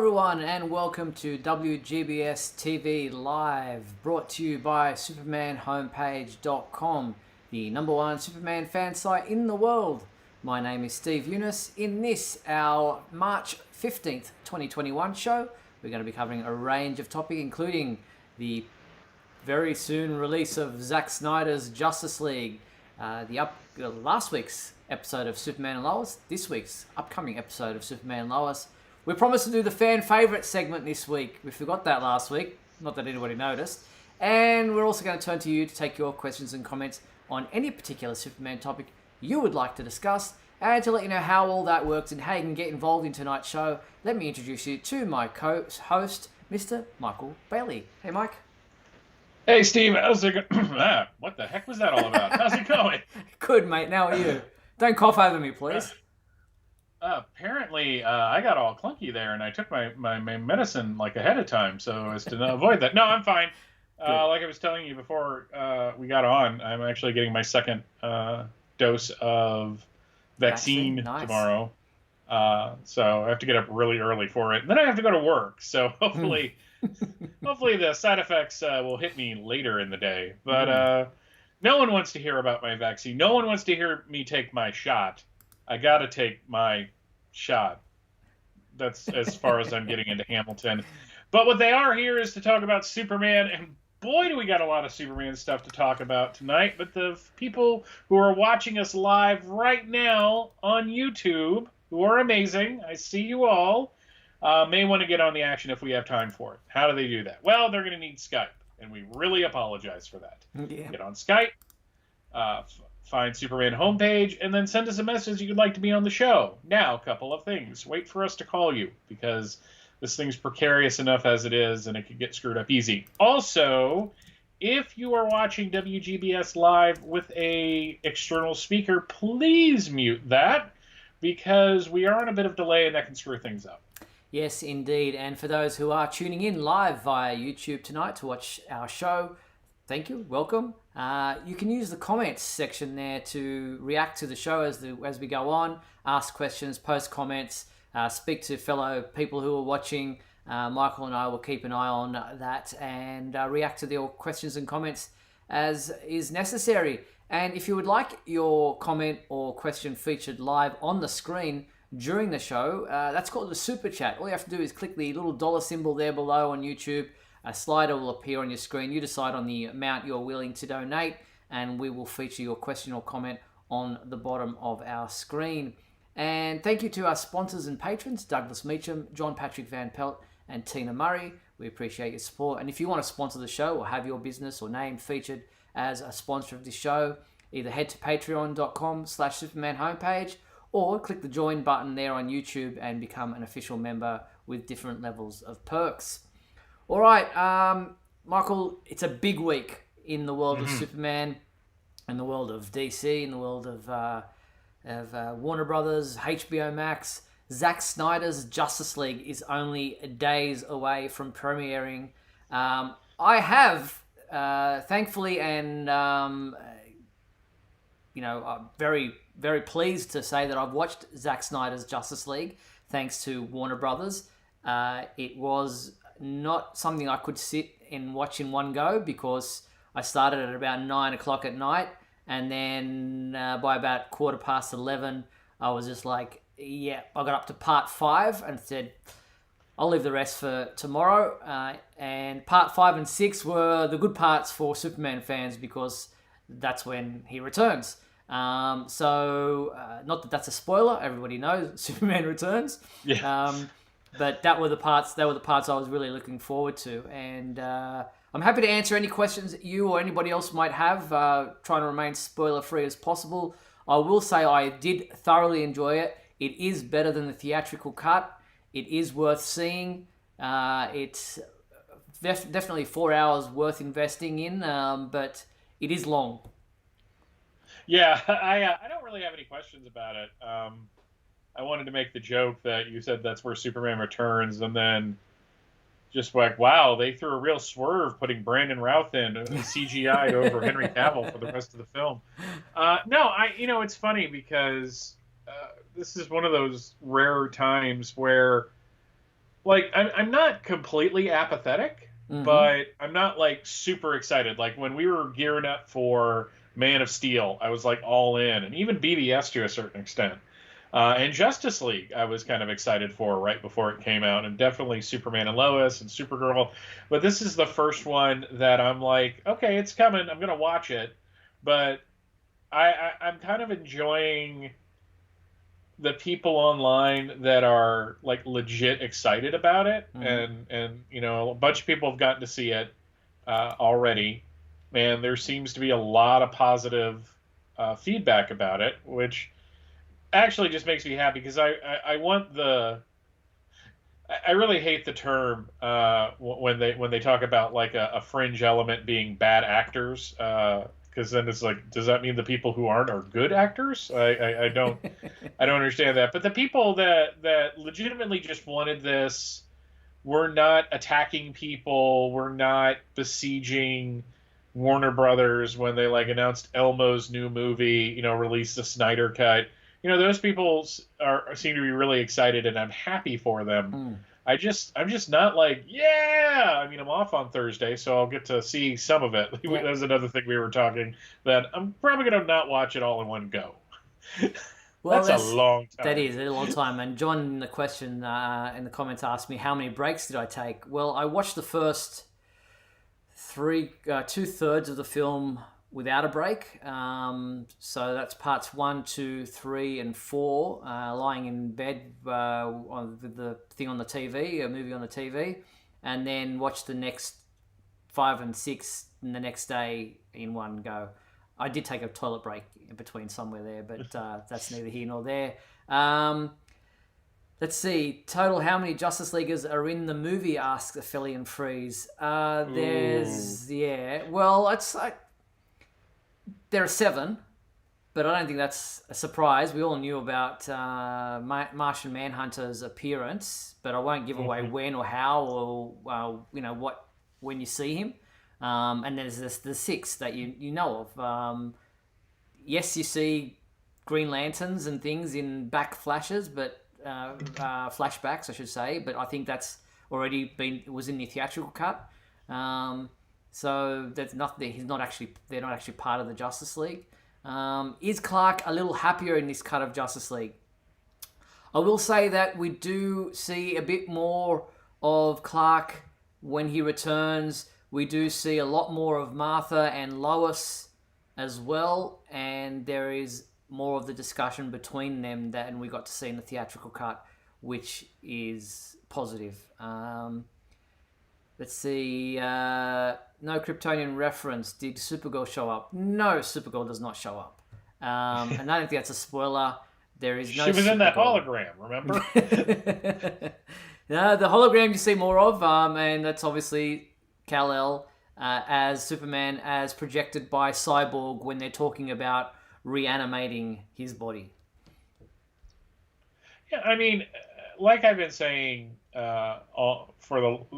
everyone, and welcome to WGBS TV Live, brought to you by SupermanHomepage.com, the #1 Superman fan site in the world. My name is Steve Eunice. In this, our March 15th, 2021 show, we're going to be covering a range of topics, including the very soon release of Zack Snyder's Justice League, last week's episode of Superman and Lois, this week's upcoming episode of Superman and Lois. We promised to do the fan favourite segment this week. We forgot that last week, not that anybody noticed. And we're also going to turn to you to take your questions and comments on any particular Superman topic you would like to discuss. And to let you know how all that works and how you can get involved in tonight's show, let me introduce you to my co-host, Mr. Michael Bailey. Hey, Mike. Hey, Steve. How's it going? What the heck was that all about? How's it going? Good, mate. How are you? Don't cough over me, please. Apparently, I got all clunky there, and I took my medicine like ahead of time, so as to avoid that. No, I'm fine. Like I was telling you before we got on, I'm actually getting my second dose of vaccine nice. Tomorrow. So I have to get up really early for it. And then I have to go to work, so hopefully the side effects will hit me later in the day. But no one wants to hear about my vaccine. No one wants to hear me take my shot. I got to take my shot. That's as far as I'm getting into Hamilton. But what they are here is to talk about Superman, and boy, do we got a lot of Superman stuff to talk about tonight. But the people who are watching us live right now on YouTube, who are amazing, I see you all, may want to get on the action if we have time for it. How do they do that? Well, they're going to need Skype, and we really apologize for that. Yeah. Get on Skype, find Superman homepage, and then send us a message you'd like to be on the show. Now, a couple of things. Wait for us to call you, because this thing's precarious enough as it is, and it could get screwed up easy. Also, if you are watching WGBS Live with a external speaker, please mute that, because we are on a bit of delay, and that can screw things up. Yes, indeed. And for those who are tuning in live via YouTube tonight to watch our show, thank you. Welcome. You can use the comments section there to react to the show as we go on, ask questions, post comments, speak to fellow people who are watching. Michael and I will keep an eye on that and react to your questions and comments as is necessary. And if you would like your comment or question featured live on the screen during the show, that's called the Super Chat. All you have to do is click the little dollar symbol there below on YouTube. A slider will appear on your screen. You decide on the amount you're willing to donate, and we will feature your question or comment on the bottom of our screen. And thank you to our sponsors and patrons, Douglas Meacham, John Patrick Van Pelt, and Tina Murray. We appreciate your support. And if you want to sponsor the show or have your business or name featured as a sponsor of this show, either head to patreon.com/Superman homepage or click the join button there on YouTube and become an official member with different levels of perks. All right, Michael, it's a big week in the world of Superman, in the world of DC, in the world of Warner Brothers, HBO Max. Zack Snyder's Justice League is only days away from premiering. I have, thankfully, and I'm very, very pleased to say that I've watched Zack Snyder's Justice League, thanks to Warner Brothers. It was not something I could sit and watch in one go, because I started at about 9 o'clock at night, and then by about 11:15, I was just like, yeah, I got up to part 5 and said, I'll leave the rest for tomorrow. And part 5 and 6 were the good parts for Superman fans, because that's when he returns. Not that that's a spoiler, everybody knows Superman returns. Yeah. But that were the parts I was really looking forward to. And I'm happy to answer any questions that you or anybody else might have, trying to remain spoiler-free as possible. I will say I did thoroughly enjoy it. It is better than the theatrical cut. It is worth seeing. It's definitely 4 hours worth investing in, but it is long. Yeah, I don't really have any questions about it. I wanted to make the joke that you said that's where Superman returns, and then just like, wow, they threw a real swerve putting Brandon Routh in CGI over Henry Cavill for the rest of the film. It's funny because this is one of those rare times where like I'm not completely apathetic, Mm-hmm. but I'm not like super excited. Like when we were gearing up for Man of Steel, I was like all in, and even BBS to a certain extent. And Justice League, I was kind of excited for right before it came out, and definitely Superman and Lois and Supergirl. But this is the first one that I'm like, okay, it's coming. I'm gonna watch it, but I'm kind of enjoying the people online that are like legit excited about it, Mm-hmm. and a bunch of people have gotten to see it already, and there seems to be a lot of positive feedback about it, which actually just makes me happy because I want the I really hate the term when they talk about like a fringe element being bad actors, because then it's like, does that mean the people who aren't are good actors? I don't understand that. But the people that legitimately just wanted this were not attacking people, were not besieging Warner Brothers when they like announced Elmo's new movie, released the Snyder cut. Those people seem to be really excited, and I'm happy for them. Mm. I'm just not like, yeah. I mean, I'm off on Thursday, so I'll get to see some of it. That Yeah. was another thing we were talking, that I'm probably gonna not watch it all in one go. Well, That's a long that time. is a long time. And John, in the question in the comments, asked me how many breaks did I take. Well, I watched the first three, 2/3 of the film without a break. So that's parts 1, 2, 3, and 4, lying in bed with the thing on the TV, a movie on the TV, and then watched the next 5 and 6 the next day in one go. I did take a toilet break in between somewhere there, but that's neither here nor there. Um, let's see. Total, how many Justice Leaguers are in the movie? Asks Aphelion Freeze. Ooh. Yeah. Well, it's like there are 7, but I don't think that's a surprise. We all knew about Martian Manhunter's appearance, but I won't give away Mhm. when or how or what when you see him. And there's the 6 that you know of. Yes, you see Green Lanterns and things in back flashes, but flashbacks, I should say. But I think that's already been was in the theatrical cut. Um, so that's not he's not actually they're not actually part of the Justice League. Is Clark a little happier in this cut of Justice League? I will say that we do see a bit more of Clark when he returns. We do see a lot more of Martha and Lois as well, and there is more of the discussion between them than we got to see in the theatrical cut, which is positive. Let's see. No Kryptonian reference. Did Supergirl show up? No, Supergirl does not show up. And I don't think that's a spoiler. There is no She was in that Supergirl. hologram, remember? No, the hologram you see more of, and that's obviously Kal-El as Superman, as projected by Cyborg when they're talking about reanimating his body. Yeah, I mean, like I've been saying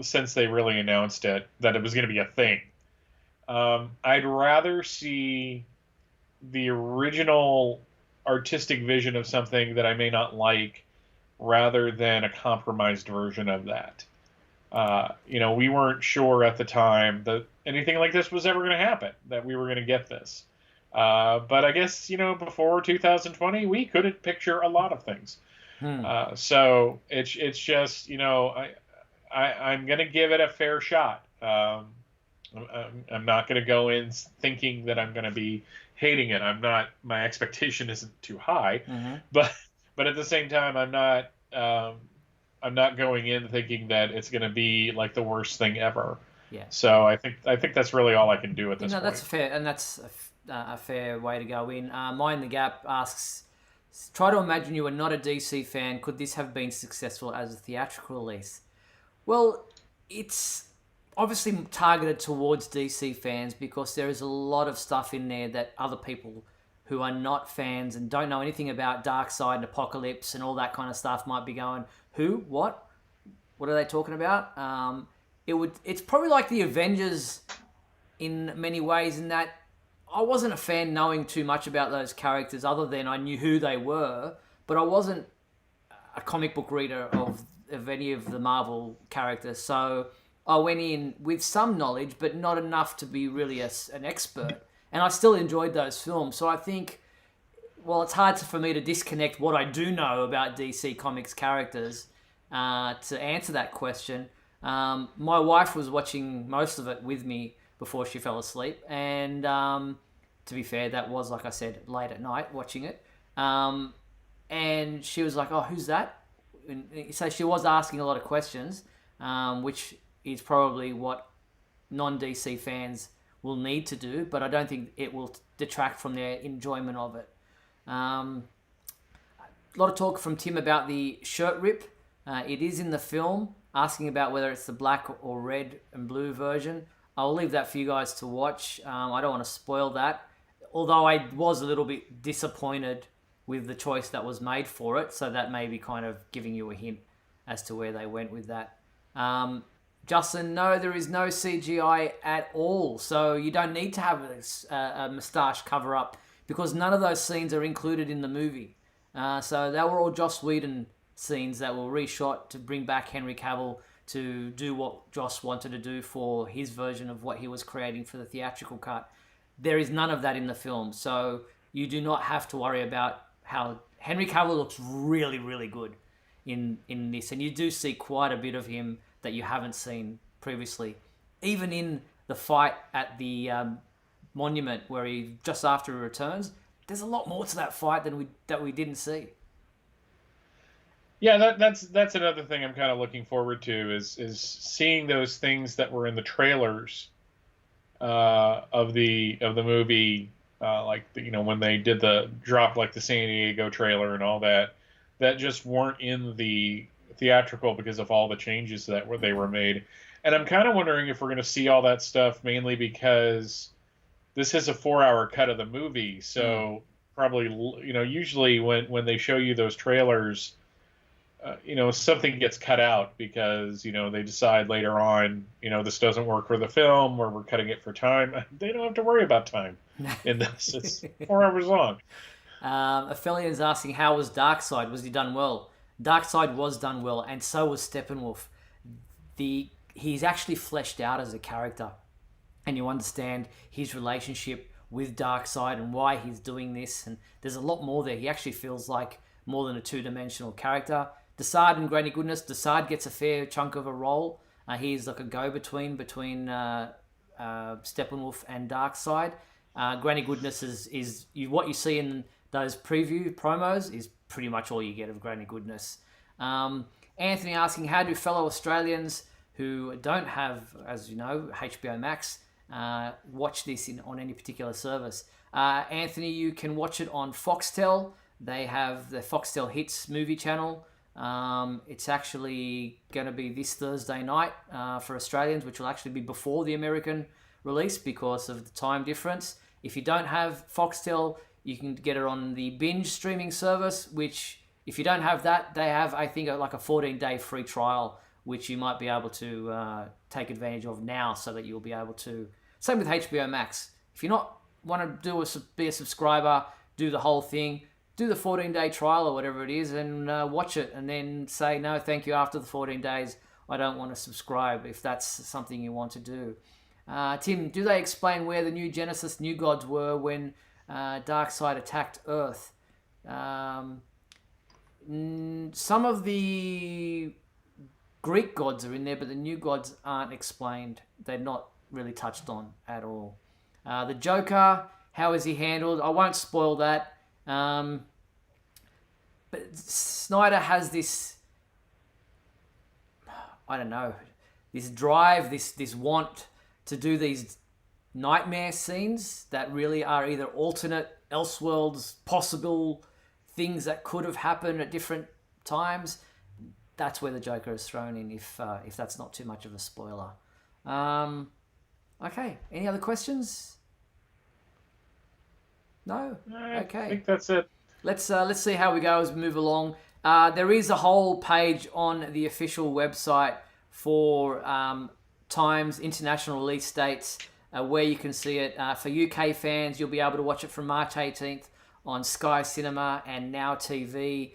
since they really announced it that it was going to be a thing. I'd rather see the original artistic vision of something that I may not like rather than a compromised version of that. We weren't sure at the time that anything like this was ever going to happen, that we were going to get this. But I guess, before 2020, we couldn't picture a lot of things. Hmm. So it's just, I'm going to give it a fair shot. I'm not going to go in thinking that I'm going to be hating it. I'm not. My expectation isn't too high, Mm-hmm. but at the same time, I'm not. I'm not going in thinking that it's going to be like the worst thing ever. Yeah. So I think that's really all I can do at this That's point. fair, and that's a fair way to go in. Mind the Gap asks, try to imagine you were not a DC fan. Could this have been successful as a theatrical release? Well, it's obviously targeted towards DC fans because there is a lot of stuff in there that other people who are not fans and don't know anything about Darkseid and Apocalypse and all that kind of stuff might be going, who? What? What are they talking about? It's probably like the Avengers in many ways in that I wasn't a fan knowing too much about those characters other than I knew who they were, but I wasn't a comic book reader of of any of the Marvel characters, so I went in with some knowledge, but not enough to be really an expert. And I still enjoyed those films. So I think, well, it's hard for me to disconnect what I do know about DC Comics characters to answer that question. My wife was watching most of it with me before she fell asleep. And to be fair, that was, like I said, late at night watching it. And she was like, oh, who's that? And so she was asking a lot of questions, which is probably what non-DC fans will need to do, but I don't think it will detract from their enjoyment of it. A lot of talk from Tim about the shirt rip. It is in the film, asking about whether it's the black or red and blue version. I'll leave that for you guys to watch. I don't want to spoil that, although I was a little bit disappointed with the choice that was made for it, so that may be kind of giving you a hint as to where they went with that. Justin, no, there is no CGI at all, so you don't need to have a moustache cover up because none of those scenes are included in the movie. So they were all Joss Whedon scenes that were reshot to bring back Henry Cavill to do what Joss wanted to do for his version of what he was creating for the theatrical cut. There is none of that in the film, so you do not have to worry about how Henry Cavill looks really, really good in this, and you do see quite a bit of him that you haven't seen previously. Even in the fight at the monument where he just after he returns, there's a lot more to that fight that we didn't see. Yeah, that's another thing I'm kind of looking forward to is seeing those things that were in the trailers of the movie, like when they did the drop like the San Diego trailer and all that just weren't in the theatrical because of all the changes that they were made. And I'm kind of wondering if we're going to see all that stuff mainly because this is a 4-hour cut of the movie. So probably, usually when they show you those trailers, something gets cut out because, they decide later on, this doesn't work for the film or we're cutting it for time. They don't have to worry about time in this. It's 4 hours long. Aphelian's asking, how was Darkseid? Was he done well? Darkseid was done well, and so was Steppenwolf. He's actually fleshed out as a character, and you understand his relationship with Darkseid and why he's doing this, and there's a lot more there. He actually feels like more than a two-dimensional character. Desaad and Granny Goodness. Desaad gets a fair chunk of a role. He's like a go-between between Steppenwolf and Darkseid. Granny Goodness is what you see in those preview promos is pretty much all you get of Granny Goodness. Anthony asking, how do fellow Australians who don't have, as you know, HBO Max, watch this on any particular service? Anthony, you can watch it on Foxtel. They have the Foxtel Hits movie channel. It's actually going to be this Thursday night for Australians, which will actually be before the American release because of the time difference. If you don't have Foxtel, you can get it on the Binge streaming service, which if you don't have that, they have, I think, like a 14-day free trial, which you might be able to take advantage of now so that you'll be able to... Same with HBO Max. If you not want to be a subscriber, do the whole thing, do the 14-day trial or whatever it is and watch it and then say, no, thank you, after the 14 days, I don't want to subscribe, if that's something you want to do. Tim, do they explain where the new Genesis New Gods were when Darkseid attacked Earth? Some of the Greek gods are in there, but the new gods aren't explained. They're not really touched on at all. The Joker, how is he handled? I won't spoil that. But Snyder has this, I don't know, this drive, this want to do these nightmare scenes that really are either alternate elseworlds, possible things that could have happened at different times. That's where the Joker is thrown in, if that's not too much of a spoiler. Okay, any other questions? No? Okay. I think that's it. Let's see how we go as we move along. There is a whole page on the official website for times, international release dates, where you can see it. For UK fans, you'll be able to watch it from March 18th on Sky Cinema and Now TV.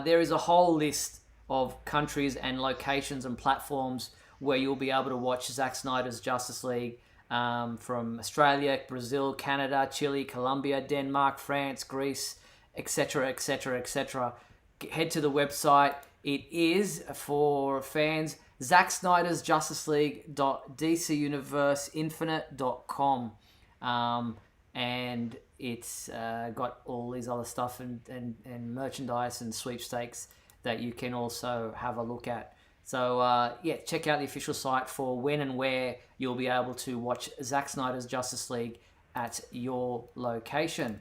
There is a whole list of countries and locations and platforms where you'll be able to watch Zack Snyder's Justice League, from Australia, Brazil, Canada, Chile, Colombia, Denmark, France, Greece, etc., etc., etc. Head to the website. It is, for fans, Zack Snyder's Justice League.dcuniverseinfinite.com. And it's got all these other stuff and merchandise and sweepstakes that you can also have a look at. So, check out the official site for when and where you'll be able to watch Zack Snyder's Justice League at your location.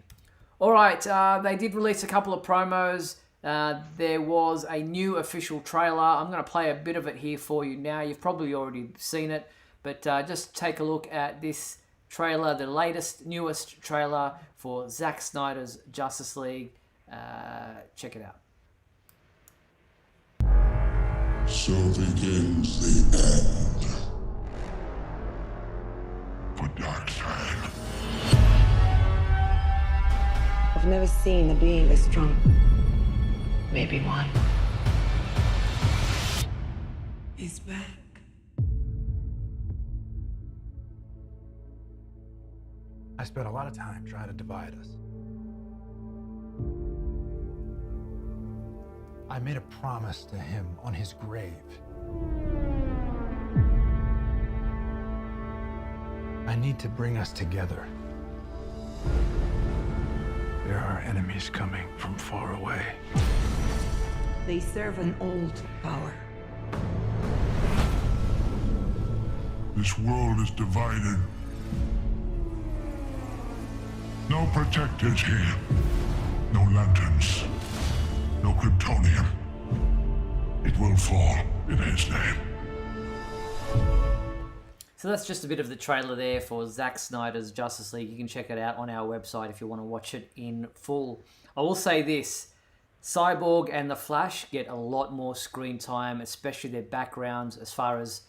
All right, they did release a couple of promos. There was a new official trailer. I'm going to play a bit of it here for you now. You've probably already seen it, but just take a look at this trailer, the newest trailer for Zack Snyder's Justice League. Check it out. So begins the end for Darkseid. I've never seen a being this strong. Maybe one. He's back. I spent a lot of time trying to divide us. I made a promise to him on his grave. I need to bring us together. There are enemies coming from far away. They serve an old power. This world is divided. No protectors here. No lanterns. No Kryptonian. It will fall in his name. So that's just a bit of the trailer there for Zack Snyder's Justice League. You can check it out on our website if you want to watch it in full. I will say this. Cyborg and the Flash get a lot more screen time, especially their backgrounds as far as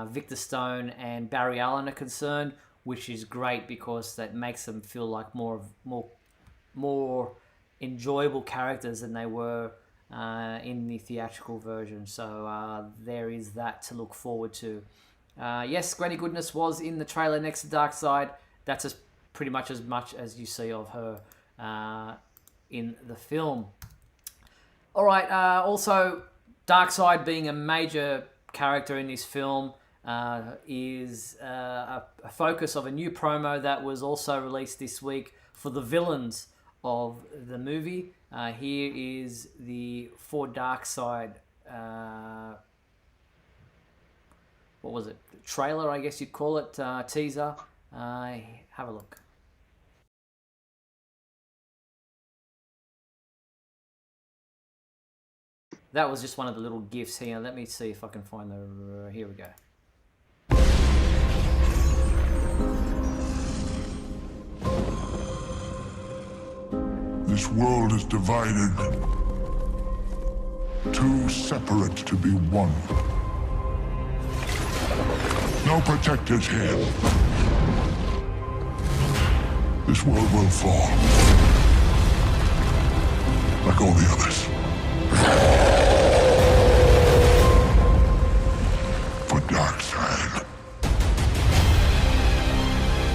Victor Stone and Barry Allen are concerned, which is great because that makes them feel like more enjoyable characters than they were in the theatrical version. So there is that to look forward to. Yes, Granny Goodness was in the trailer next to Darkseid. That's pretty much as you see of her in the film. All right, also Darkseid being a major character in this film is a focus of a new promo that was also released this week for the villains of the movie. Here is the For Darkseid, what was it? Trailer, I guess you'd call it, teaser. Have a look. That was just one of the little GIFs here. Let me see if I can find the... here we go. This world is divided. Too separate to be one. No protectors here. This world will fall. Like all the others. For Darkseid.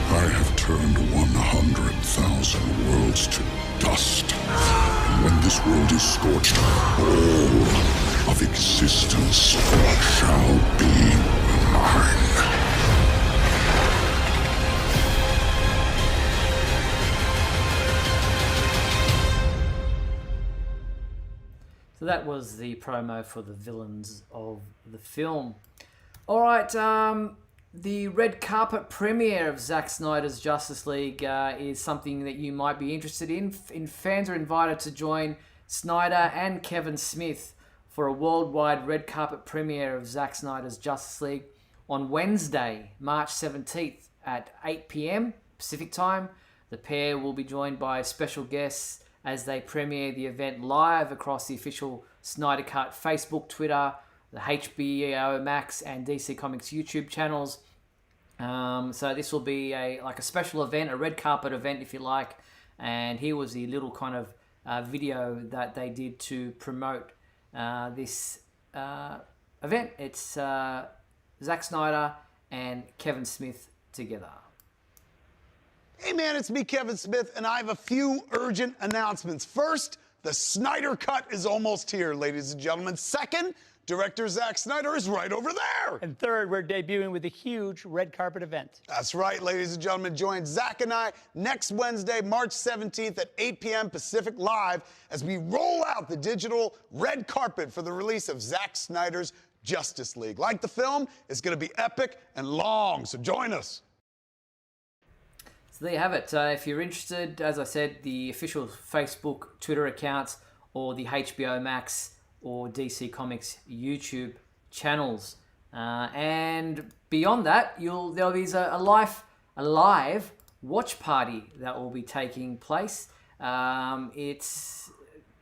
I have turned 100,000 worlds to dust. And when this world is scorched, all of existence shall be mine. So that was the promo for the villains of the film. All right, the red carpet premiere of Zack Snyder's Justice League is something that you might be interested in. Fans are invited to join Snyder and Kevin Smith for a worldwide red carpet premiere of Zack Snyder's Justice League on Wednesday, March 17th at 8 p.m. Pacific Time. The pair will be joined by special guests as they premiere the event live across the official Snyder Cut Facebook, Twitter, the HBO Max and DC Comics YouTube channels. So this will be a special event, a red carpet event if you like. And here was the little kind of video that they did to promote this event. It's Zack Snyder and Kevin Smith together. Hey man, it's me, Kevin Smith, and I have a few urgent announcements. First, the Snyder Cut is almost here, ladies and gentlemen. Second, director Zack Snyder is right over there. And third, we're debuting with a huge red carpet event. That's right, ladies and gentlemen. Join Zack and I next Wednesday, March 17th at 8 p.m. Pacific Live as we roll out the digital red carpet for the release of Zack Snyder's Justice League. Like the film, it's going to be epic and long, so join us. So there you have it. If you're interested, as I said, the official Facebook, Twitter accounts, or the HBO Max or DC Comics YouTube channels. And beyond that, there'll be a live watch party that will be taking place. It's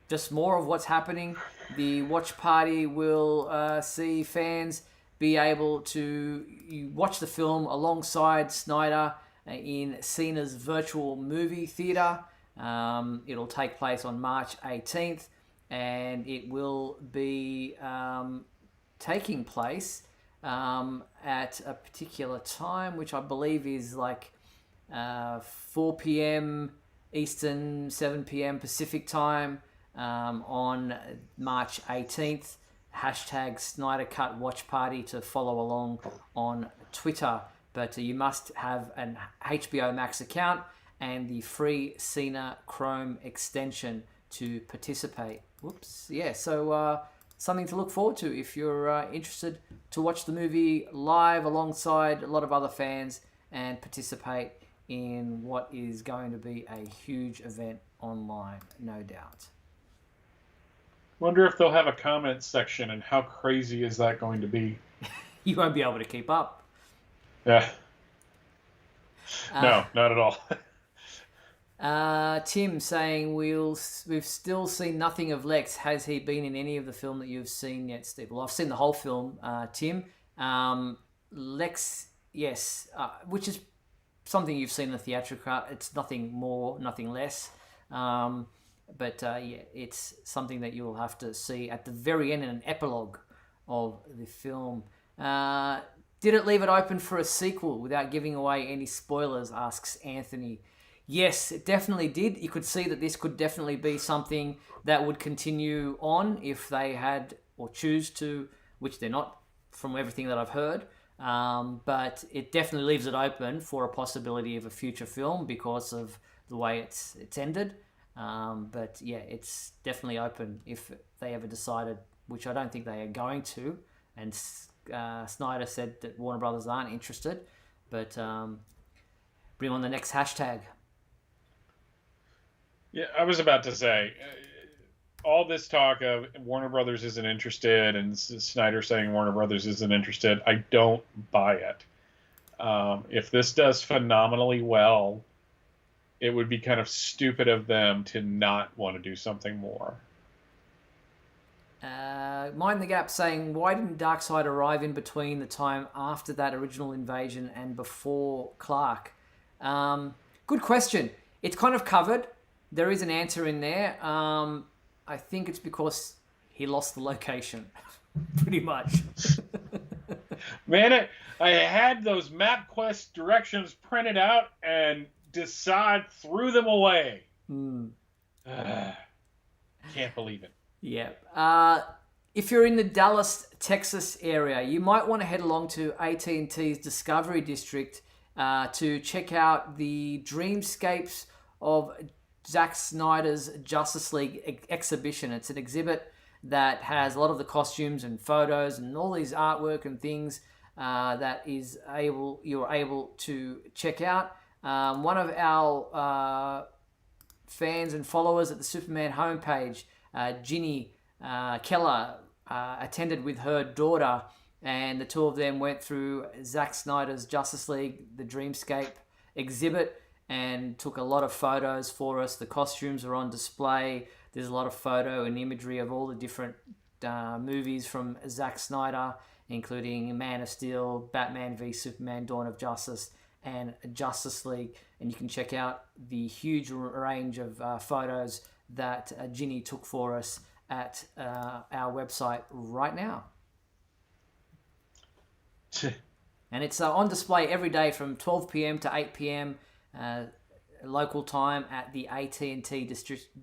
just more of what's happening. The watch party will see fans be able to watch the film alongside Snyder in Cena's virtual movie theater. It'll take place on March 18th, and it will be taking place at a particular time, which I believe is like 4 p.m. Eastern, 7 p.m. Pacific time on March 18th. Hashtag Snyder Cut Watch Party to follow along on Twitter. But you must have an HBO Max account and the free Cena Chrome extension to participate. Whoops. Yeah, so something to look forward to if you're interested to watch the movie live alongside a lot of other fans and participate in what is going to be a huge event online, no doubt. Wonder if they'll have a comment section, and how crazy is that going to be? You won't be able to keep up. Yeah. No, not at all. Tim saying we've still seen nothing of Lex. Has he been in any of the film that you've seen yet, Steve? Well, I've seen the whole film, Tim. Lex, yes, which is something you've seen in the theatrical cut. It's nothing more, nothing less. But yeah, it's something that you will have to see at the very end in an epilogue of the film. Did it leave it open for a sequel without giving away any spoilers, asks Anthony. Yes, it definitely did. You could see that this could definitely be something that would continue on if they had or choose to, which they're not from everything that I've heard. But it definitely leaves it open for a possibility of a future film because of the way it's ended. But yeah, it's definitely open if they ever decided, which I don't think they are going to. And Snyder said that Warner Brothers aren't interested, but bring on the next hashtag. Yeah, I was about to say, all this talk of Warner Brothers isn't interested and Snyder saying Warner Brothers isn't interested, I don't buy it. If this does phenomenally well, it would be kind of stupid of them to not want to do something more. Mind the Gap saying, why didn't Darkseid arrive in between the time after that original invasion and before Clark? Good question. It's kind of covered. There is an answer in there. I think it's because he lost the location, pretty much. Man, I had those MapQuest directions printed out and threw them away. Can't believe it. Yeah. If you're in the Dallas, Texas area, you might want to head along to AT&T's Discovery District to check out the Dreamscapes of Zack Snyder's Justice League exhibition. It's an exhibit that has a lot of the costumes and photos and all these artwork and things that you're able to check out. One of our fans and followers at the Superman homepage, Ginny Keller, attended with her daughter, and the two of them went through Zack Snyder's Justice League, the Dreamscape exhibit, and took a lot of photos for us. The costumes are on display. There's a lot of photo and imagery of all the different movies from Zack Snyder, including Man of Steel, Batman v Superman, Dawn of Justice, and Justice League. And you can check out the huge range of photos that Ginny took for us at our website right now. And it's on display every day from 12 p.m. to 8 p.m. Local time at the AT&T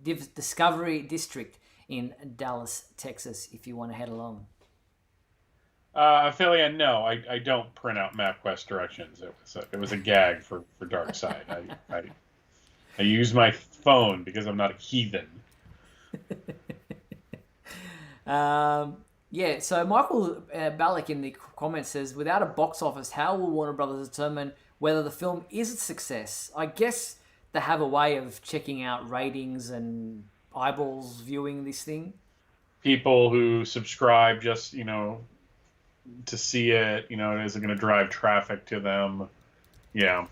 Discovery District in Dallas, Texas, if you want to head along. Ophelia, no, I don't print out MapQuest directions. It was a gag for Darkseid. I use my phone because I'm not a heathen. Yeah, so Michael Ballack in the comments says, without a box office, how will Warner Brothers determine whether the film is a success? I guess they have a way of checking out ratings and eyeballs viewing this thing. People who subscribe just, to see it, is it going to drive traffic to them? Yeah.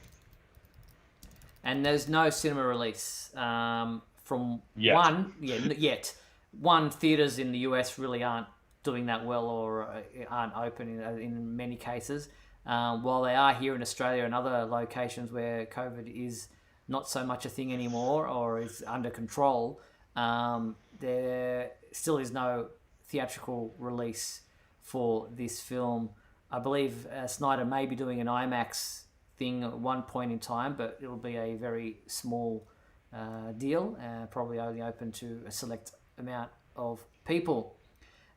And there's no cinema release from yet. One, theaters in the US really aren't doing that well or aren't open in many cases. While they are here in Australia and other locations where COVID is not so much a thing anymore or is under control, there still is no theatrical release for this film. I believe Snyder may be doing an IMAX thing at one point in time, but it'll be a very small deal, probably only open to a select amount of people.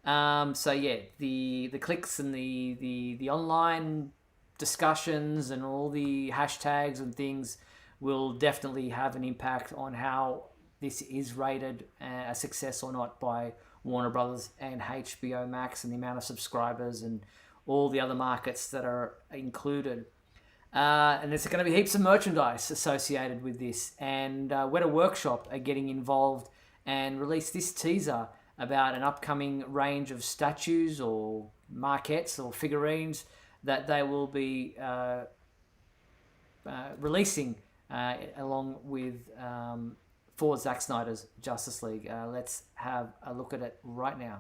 So yeah, the clicks and the online discussions and all the hashtags and things will definitely have an impact on how this is rated a success or not by Warner Brothers and HBO Max, and the amount of subscribers and all the other markets that are included. And there's going to be heaps of merchandise associated with this. And Weta Workshop are getting involved and released this teaser about an upcoming range of statues or maquettes or figurines that they will be releasing along with for Zack Snyder's Justice League. Let's have a look at it right now.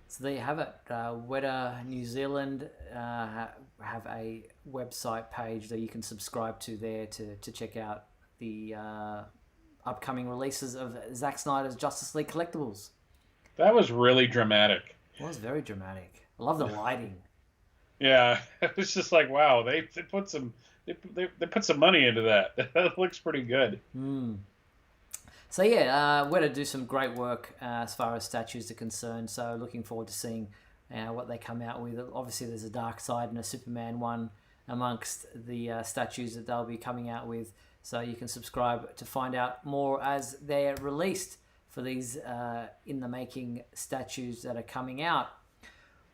So there you have it. Weta New Zealand have a website page that you can subscribe to there to check out the upcoming releases of Zack Snyder's Justice League collectibles. That was really dramatic. It was very dramatic. I love the lighting. Yeah, it was just like, wow, they put some money into that. That looks pretty good. So yeah, Weta do some great work as far as statues are concerned. So looking forward to seeing what they come out with. Obviously, there's a Darkseid and a Superman one amongst the statues that they'll be coming out with. So you can subscribe to find out more as they're released for these in-the-making statues that are coming out.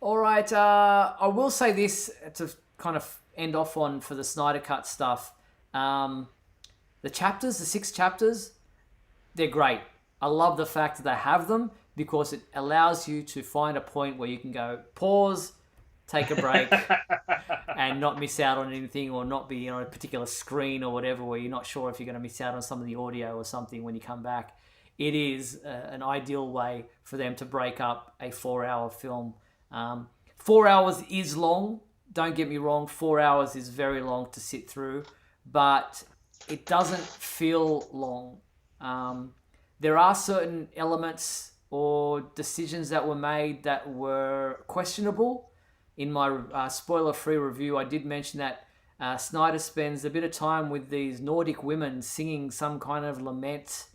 All right, I will say this to kind of end off on for the Snyder Cut stuff. The chapters, the 6 chapters, they're great. I love the fact that they have them because it allows you to find a point where you can go pause, take a break, and not miss out on anything or not be on a particular screen or whatever where you're not sure if you're going to miss out on some of the audio or something when you come back. It is an ideal way for them to break up a 4-hour film. 4 hours is long. Don't get me wrong, 4 hours is very long to sit through, but it doesn't feel long. There are certain elements or decisions that were made that were questionable. In my spoiler-free review, I did mention that Snyder spends a bit of time with these Nordic women singing some kind of lament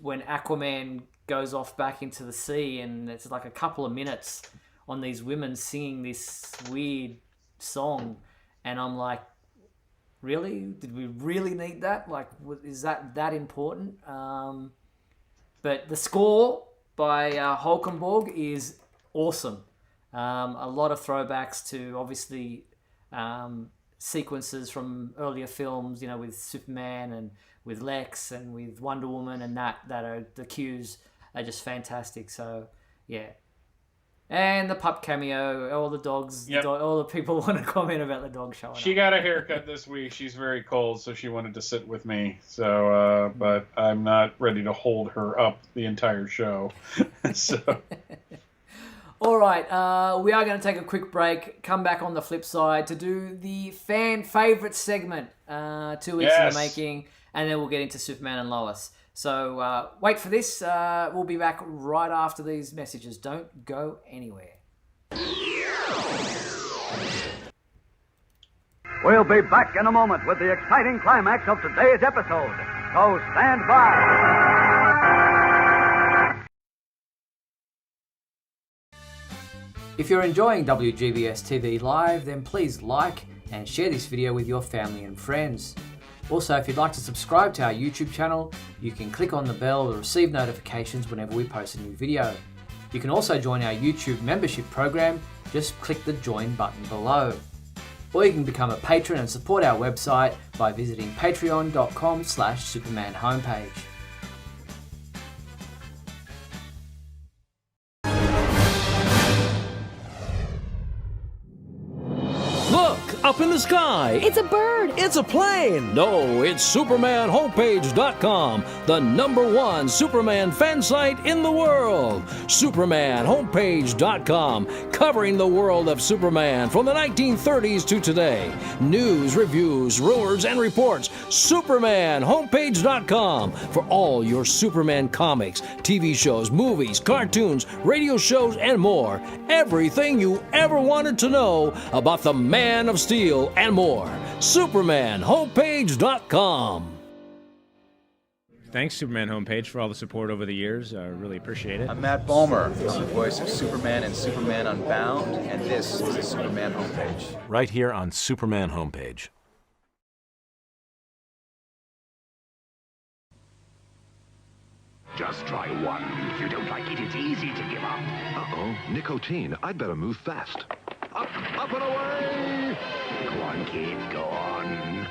when Aquaman goes off back into the sea, and it's like a couple of minutes on these women singing this weird song, and I'm like, really? Did we really need that? Like, is that important? But the score by Hulkenborg is awesome. A lot of throwbacks to, obviously, sequences from earlier films, you know, with Superman and with Lex and with Wonder Woman, and that are the cues are just fantastic. So yeah. And the pup cameo, all the dogs, all the people want to comment about the dog showing She up. got a haircut this week. She's very cold, so she wanted to sit with me. So, but I'm not ready to hold her up the entire show. So. All right, we are going to take a quick break, come back on the flip side to do the fan favorite segment, 2 weeks in the making, and then we'll get into Superman and Lois. So wait for this. We'll be back right after these messages. Don't go anywhere. We'll be back in a moment with the exciting climax of today's episode. So stand by. If you're enjoying WGBS TV Live, then please like and share this video with your family and friends. Also, if you'd like to subscribe to our YouTube channel, you can click on the bell to receive notifications whenever we post a new video. You can also join our YouTube membership program, just click the join button below. Or you can become a patron and support our website by visiting patreon.com/Superman homepage. Look, up in the sky. It's a bird. It's a plane. No, it's SupermanHomepage.com, the #1 Superman fan site in the world. SupermanHomepage.com, covering the world of Superman from the 1930s to today. News, reviews, rumors, and reports. SupermanHomepage.com for all your Superman comics, TV shows, movies, cartoons, radio shows, and more. Everything you ever wanted to know about the Man of Steel and more. SupermanHomepage.com. Thanks, Superman Homepage, for all the support over the years. I really appreciate it. I'm Matt Balmer, the voice of Superman in Superman Unbound, and this is the Superman Homepage. Right here on Superman Homepage. Just try one. If you don't like it, it's easy to give up. Uh-oh, nicotine. I'd better move fast. Up and away! Go on, kid, go on.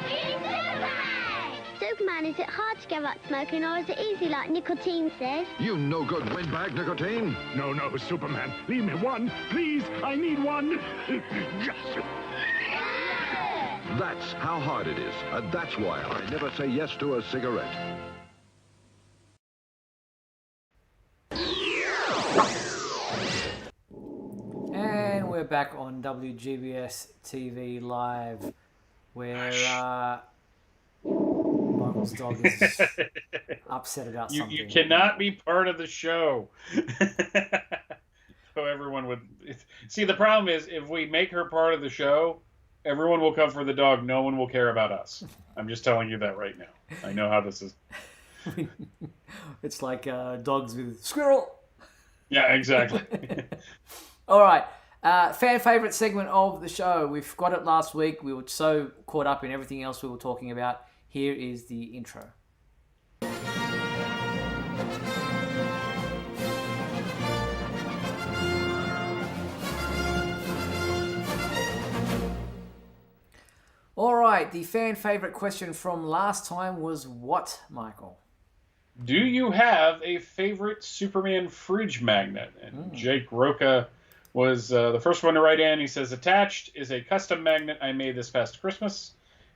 Superman, is it hard to give up smoking, or is it easy like nicotine says? You no-good windbag, nicotine. No, Superman. Leave me one. Please, I need one. Just... That's how hard it is. That's why I never say yes to a cigarette. And we're back on WGBS TV Live, where Michael's dog is upset about something. You cannot be part of the show. So everyone would... See, the problem is, if we make her part of the show, everyone will come for the dog. No one will care about us. I'm just telling you that right now. I know how this is. It's like dogs with squirrel. Yeah, exactly. All right. Fan favorite segment of the show. We forgot it last week. We were so caught up in everything else we were talking about. Here is the intro. All right. The fan favorite question from last time was what, Michael? Do you have a favorite Superman fridge magnet? And Jake Roca was the first one to write in. He says, attached is a custom magnet I made this past Christmas.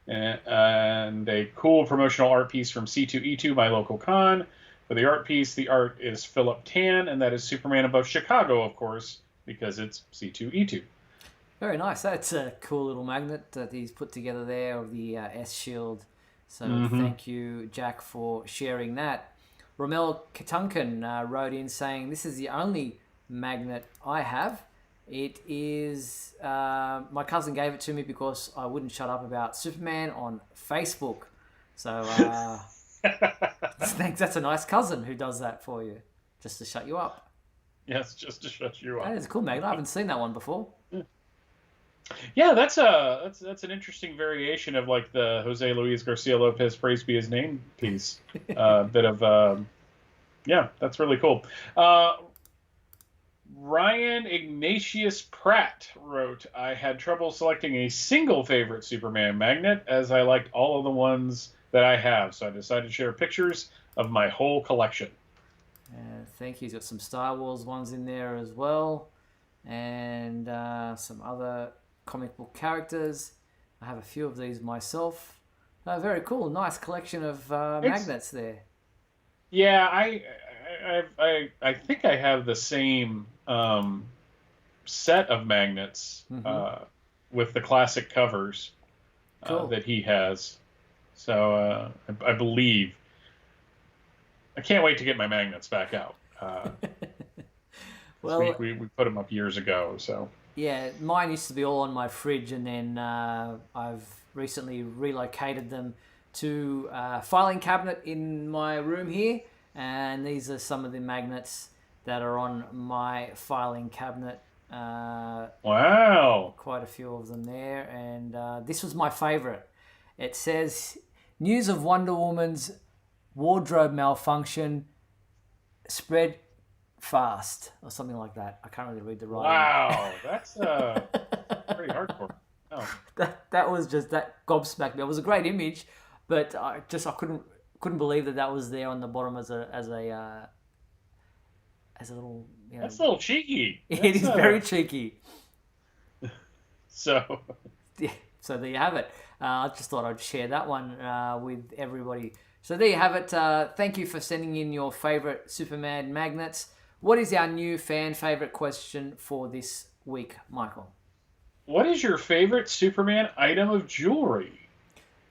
And a cool promotional art piece from C2E2, my local con. For the art piece, the art is Philip Tan, and that is Superman above Chicago, of course, because it's C2E2. Very nice. That's a cool little magnet that he's put together there of the S-Shield. So thank you, Jack, for sharing that. Romel Katunkan wrote in saying, this is the only magnet I have. It is, my cousin gave it to me because I wouldn't shut up about Superman on Facebook. So thanks. That's a nice cousin who does that for you, just to shut you up. Yes, just to shut you up. That is a cool magnet. I haven't seen that one before. Yeah, that's an interesting variation of like the Jose Luis Garcia Lopez Praise Be His Name piece. Bit of yeah, that's really cool. Ryan Ignatius Pratt wrote, I had trouble selecting a single favorite Superman magnet as I liked all of the ones that I have, so I decided to share pictures of my whole collection. Thank you. He's got some Star Wars ones in there as well, and some other comic book characters. I have a few of these myself. Very cool. Nice collection of magnets there. Yeah, I think I have the same set of magnets with the classic covers that he has. So I believe. I can't wait to get my magnets back out. Well, we put them up years ago. So yeah, mine used to be all on my fridge, and then I've recently relocated them to a filing cabinet in my room here. And these are some of the magnets that are on my filing cabinet. Wow. Quite a few of them there. And this was my favorite. It says, news of Wonder Woman's wardrobe malfunction spread fast, or something like that. I can't really read the writing. Wow, that's pretty hardcore. Oh. That was just, that gobsmacked me. It was a great image, but I couldn't believe that was there on the bottom as a little. You know, that's a little cheeky. It is very cheeky. So. Yeah, so there you have it. I just thought I'd share that one with everybody. So there you have it. Thank you for sending in your favorite Superman magnets. What is our new fan favorite question for this week, Michael? What is your favorite Superman item of jewelry?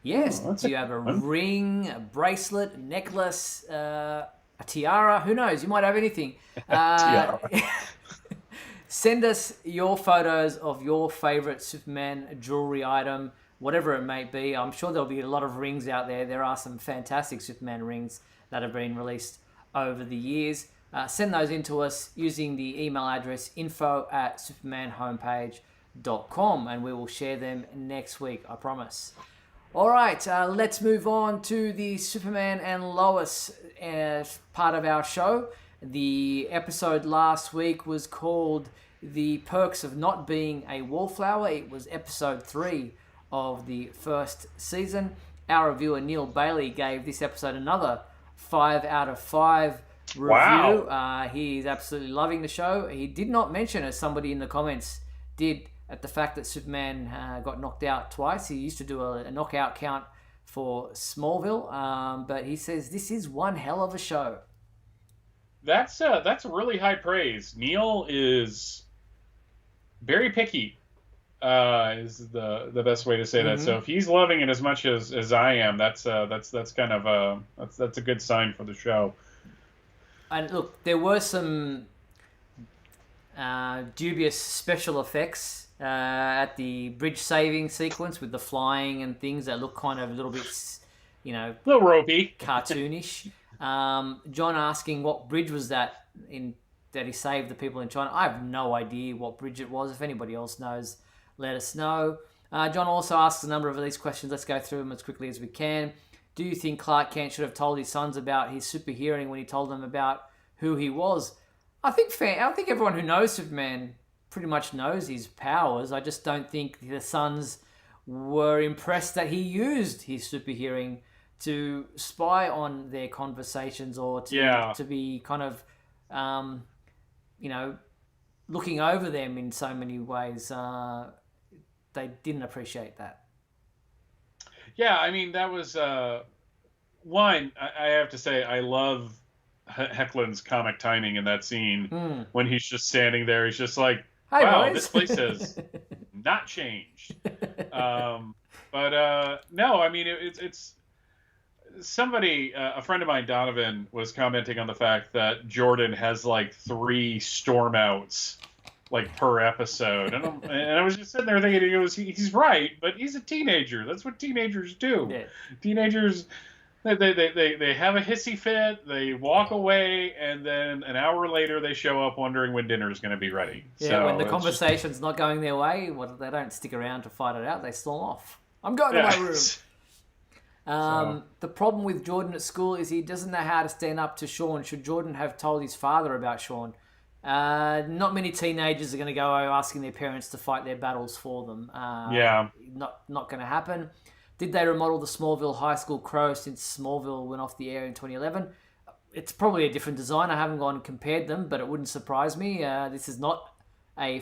Yes. Do you have a ring, a bracelet, a necklace, a tiara? Who knows? You might have anything. Send us your photos of your favorite Superman jewelry item, whatever it may be. I'm sure there'll be a lot of rings out there. There are some fantastic Superman rings that have been released over the years. Send those in to us using the email address info@supermanhomepage.com, and we will share them next week, I promise. All right, let's move on to the Superman and Lois part of our show. The episode last week was called The Perks of Not Being a Wallflower. It was episode 3 of the first season. Our reviewer Neil Bailey gave this episode another 5 out of 5 review. Wow. He's absolutely loving the show. He did not mention, as somebody in the comments did, at the fact that Superman got knocked out twice. He used to do a knockout count for Smallville, but he says this is one hell of a show. That's really high praise. Neil is very picky, is the best way to say that. So if he's loving it as much as I am, that's kind of that's a good sign for the show. And look, there were some dubious special effects at the bridge saving sequence with the flying and things that look kind of a little bit, a little ropey, cartoonish. John asking what bridge was that that he saved the people in China. I have no idea what bridge it was. If anybody else knows, let us know. John also asks a number of these questions. Let's go through them as quickly as we can. Do you think Clark Kent should have told his sons about his super hearing when he told them about who he was? I think everyone who knows Superman pretty much knows his powers. I just don't think the sons were impressed that he used his super hearing to spy on their conversations or to be kind of, looking over them in so many ways. They didn't appreciate that. Yeah, I mean, that was one. I have to say, I love Hecklin's comic timing in that scene when he's just standing there. He's just like, "Hey, wow, boys." This place has not changed. But no, I mean, it's somebody, a friend of mine, Donovan, was commenting on the fact that Jordan has like 3 storm outs like per episode, and I was just sitting there thinking, he's right, but he's a teenager. That's what teenagers do. Yeah. Teenagers, they have a hissy fit, they walk away, and then an hour later they show up wondering when dinner's going to be ready. Yeah, so when the conversation's not going their way, they don't stick around to fight it out. They storm off. I'm going to my room. The problem with Jordan at school is he doesn't know how to stand up to Sean. Should Jordan have told his father about Sean? Not many teenagers are going to go asking their parents to fight their battles for them. Not going to happen. Did they remodel the Smallville High School Crow since Smallville went off the air in 2011? It's probably a different design. I haven't gone and compared them, but it wouldn't surprise me. This is not a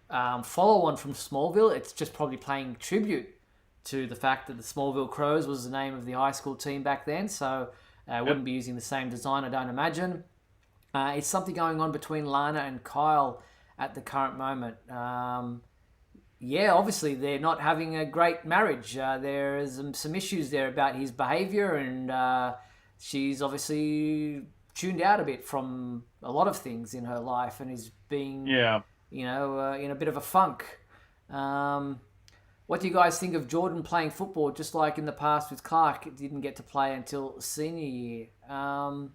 follow-on from Smallville. It's just probably paying tribute to the fact that the Smallville Crows was the name of the high school team back then, so wouldn't be using the same design, I don't imagine. It's something going on between Lana and Kyle at the current moment. Obviously they're not having a great marriage. There's some issues there about his behavior, and she's obviously tuned out a bit from a lot of things in her life and is being, in a bit of a funk. What do you guys think of Jordan playing football, just like in the past with Clark? It didn't get to play until senior year. I'm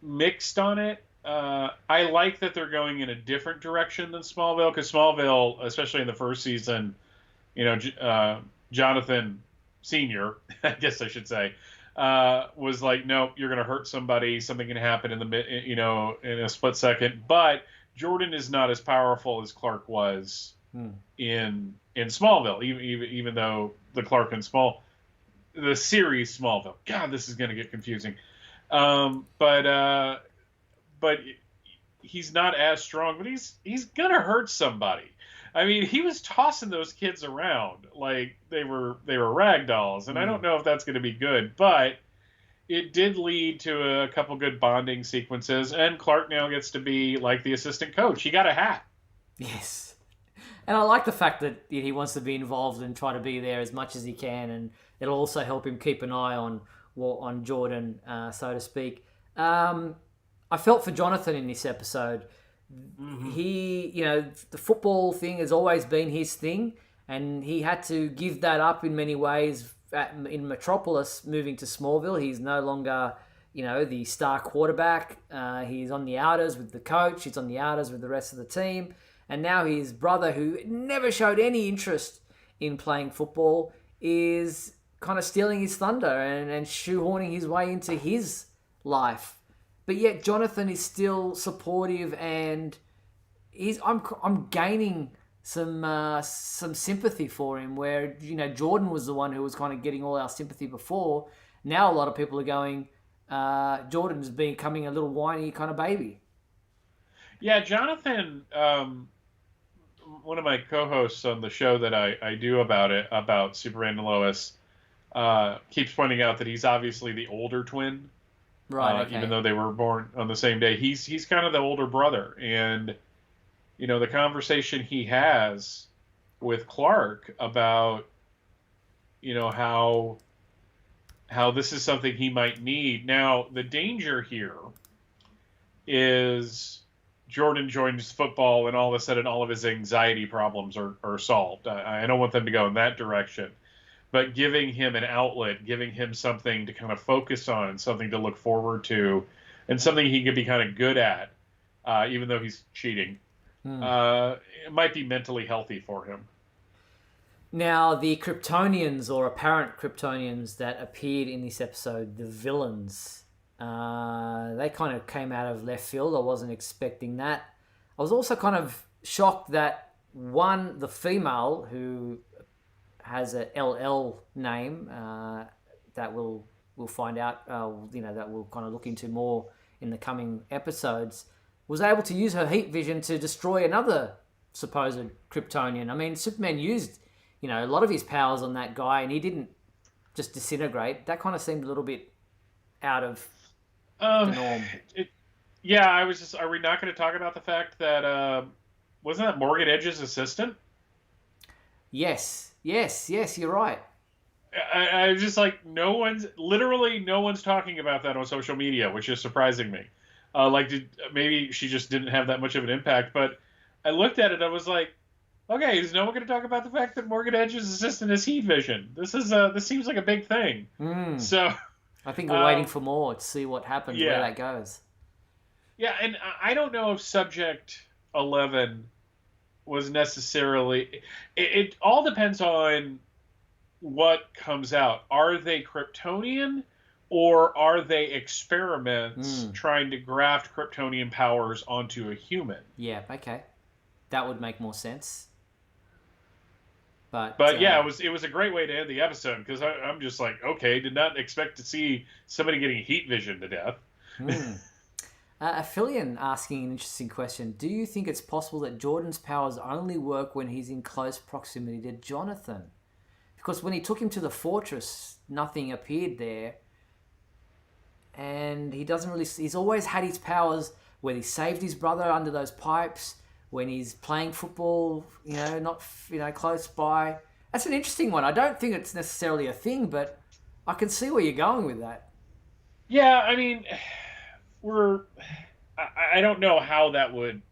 mixed on it. I like that they're going in a different direction than Smallville, because Smallville, especially in the first season, Jonathan Sr., I guess I should say, was like, nope, you're going to hurt somebody. Something can happen in a split second. But Jordan is not as powerful as Clark was in Smallville, even though the Clark and the series Smallville. God, this is going to get confusing. But he's not as strong, but he's gonna hurt somebody. I mean, he was tossing those kids around like they were rag dolls, and I don't know if that's going to be good, but it did lead to a couple good bonding sequences, and Clark now gets to be like the assistant coach. He got a hat. Yes. And I like the fact that he wants to be involved and try to be there as much as he can, and it'll also help him keep an eye on Jordan, so to speak. I felt for Jonathan in this episode. He, the football thing has always been his thing, and he had to give that up in many ways in Metropolis, moving to Smallville. He's no longer, the star quarterback. He's on the outers with the coach. He's on the outers with the rest of the team. And now his brother, who never showed any interest in playing football, is kind of stealing his thunder and shoehorning his way into his life. But yet Jonathan is still supportive, and I'm gaining some sympathy for him, where Jordan was the one who was kind of getting all our sympathy before. Now a lot of people are going, Jordan's becoming a little whiny kind of baby. Yeah, Jonathan, one of my co-hosts on the show that I do about Superman and Lois, keeps pointing out that he's obviously the older twin. Right. Okay. Even though they were born on the same day, he's kind of the older brother, and the conversation he has with Clark about how this is something he might need. Now, the danger here is Jordan joins football, and all of a sudden all of his anxiety problems are solved. I don't want them to go in that direction. But giving him an outlet, giving him something to kind of focus on, something to look forward to, and something he could be kind of good at, even though he's cheating, it might be mentally healthy for him. Now, the Kryptonians, or apparent Kryptonians that appeared in this episode, the villains, they kind of came out of left field. I wasn't expecting that. I was also kind of shocked that the female who has a LL name that we'll find out, that we'll kind of look into more in the coming episodes, was able to use her heat vision to destroy another supposed Kryptonian. I mean, Superman used, a lot of his powers on that guy, and he didn't just disintegrate. That kind of seemed a little bit out of the norm. I was just, are we not going to talk about the fact that, wasn't that Morgan Edge's assistant? Yes, you're right. I was just like, no one's talking about that on social media, which is surprising me. Maybe she just didn't have that much of an impact, but I looked at it, I was like, okay, is no one going to talk about the fact that Morgan Edge's assistant is heat vision? This seems like a big thing. So I think we're waiting for more to see what happens, where that goes. Yeah, and I don't know if Subject 11 was necessarily... It all depends on what comes out. Are they Kryptonian, or are they experiments trying to graft Kryptonian powers onto a human? Yeah, okay. That would make more sense. But yeah, it was a great way to end the episode, because I'm just like, okay, did not expect to see somebody getting heat vision to death. Aphelion asking an interesting question. Do you think it's possible that Jordan's powers only work when he's in close proximity to Jonathan? Because when he took him to the fortress, nothing appeared there. And he doesn't really... He's always had his powers when he saved his brother under those pipes, when he's playing football, not, close by. That's an interesting one. I don't think it's necessarily a thing, but I can see where you're going with that. Yeah, I mean... I don't know how that would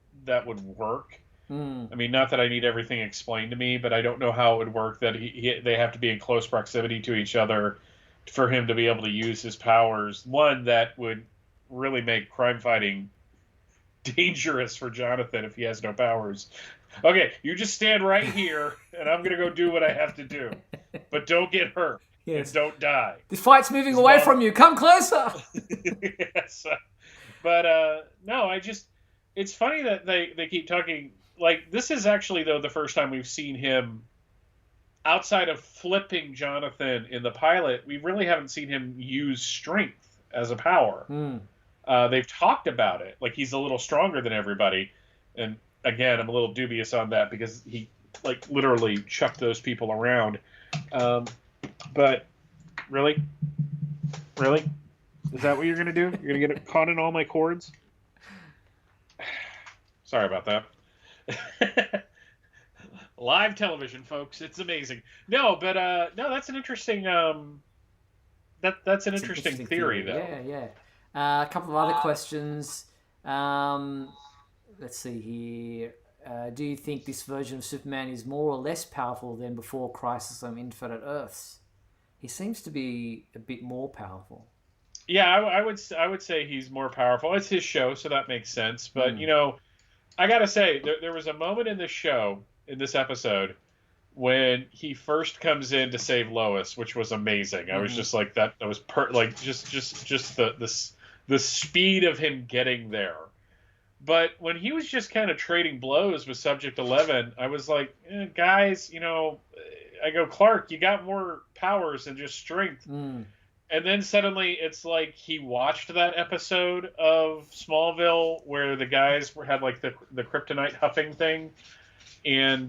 work. I mean, not that I need everything explained to me, but I don't know how it would work that they have to be in close proximity to each other for him to be able to use his powers. One, that would really make crime fighting dangerous for Jonathan if he has no powers. Okay, you just stand right here, and I'm going to go do what I have to do. But don't get hurt. Yes. And don't die. The fight's moving away from you. Come closer! Yes. But, no, it's funny that they keep talking, like, this is actually, though, the first time we've seen him, outside of flipping Jonathan in the pilot, we really haven't seen him use strength as a power. They've talked about it, like he's a little stronger than everybody, and again, I'm a little dubious on that, because he, like, literally chucked those people around. But, really? Really? Is that what you're going to do? You're going to get caught in all my cords? Sorry about that. Live television, folks. It's amazing. No, but no, that's an interesting that's an interesting theory, though. Yeah. A couple of other questions. Let's see here. Do you think this version of Superman is more or less powerful than before Crisis on Infinite Earths? He seems to be a bit more powerful. Yeah, I would say he's more powerful. It's his show, so that makes sense. But I gotta say, there was a moment in this show, in this episode, when he first comes in to save Lois, which was amazing. I was just like, that was just the speed of him getting there. But when he was just kind of trading blows with Subject 11, I was like, guys, I go, Clark, you got more powers than just strength. And then suddenly it's like he watched that episode of Smallville where the guys had like the kryptonite huffing thing, and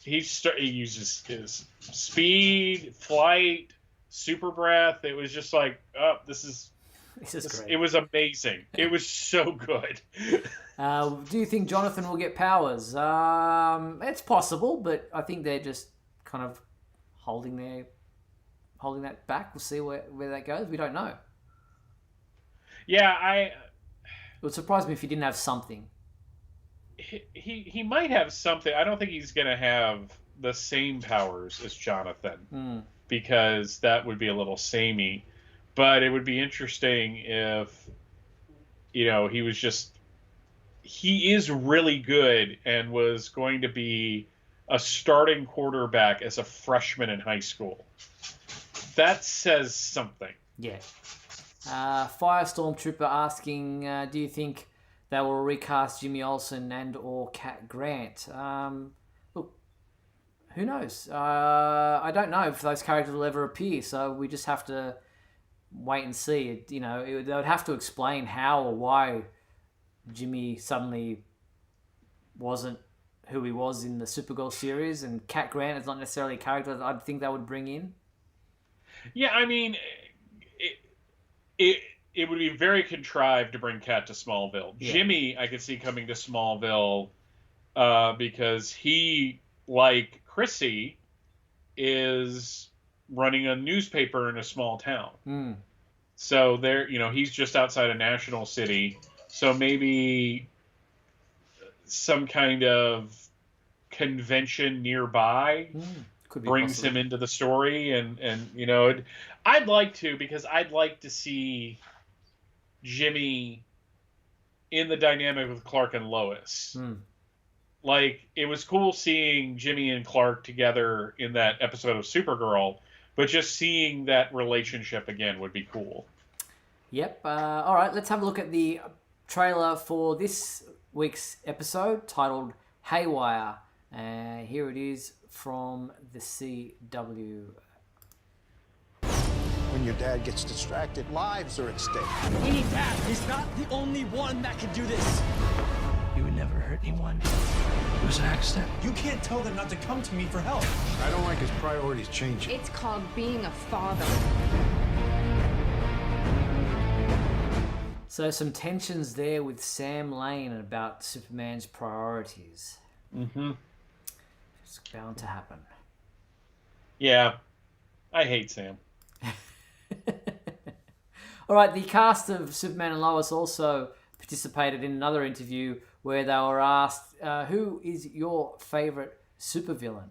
he uses his speed, flight, super breath. It was just like, oh, this is great. It was amazing. It was so good. Do you think Jonathan will get powers? It's possible, but I think they're just kind of holding that back. We'll see where that goes. We don't know. Yeah, it would surprise me if he didn't have something. He might have something. I don't think he's going to have the same powers as Jonathan, because that would be a little samey. But it would be interesting if, he was just... He is really good and was going to be a starting quarterback as a freshman in high school. That says something. Yeah. Firestorm Trooper asking, do you think they will recast Jimmy Olsen and or Cat Grant? Look, who knows? I don't know if those characters will ever appear, so we just have to wait and see. They would have to explain how or why Jimmy suddenly wasn't who he was in the Supergirl series, and Cat Grant is not necessarily a character that I'd think they would bring in. Yeah, I mean, it would be very contrived to bring Cat to Smallville. Yeah. Jimmy, I could see coming to Smallville because he, like Chrissy, is running a newspaper in a small town. So there, he's just outside a national city. So maybe some kind of convention nearby brings him into the story, and I'd like to, because I'd like to see Jimmy in the dynamic with Clark and Lois. Like, it was cool seeing Jimmy and Clark together in that episode of Supergirl, but just seeing that relationship again would be cool. Yep. All right, let's have a look at the trailer for this week's episode titled Haywire. Here it is from the CW. When your dad gets distracted, lives are at stake. We need Dad. He's not the only one that can do this. You would never hurt anyone. It was an accident. You can't tell them not to come to me for help. I don't like his priorities changing. It's called being a father. So some tensions there with Sam Lane about Superman's priorities. Mm-hmm. It's bound to happen. Yeah. I hate Sam. All right, the cast of Superman and Lois also participated in another interview where they were asked, who is your favourite supervillain?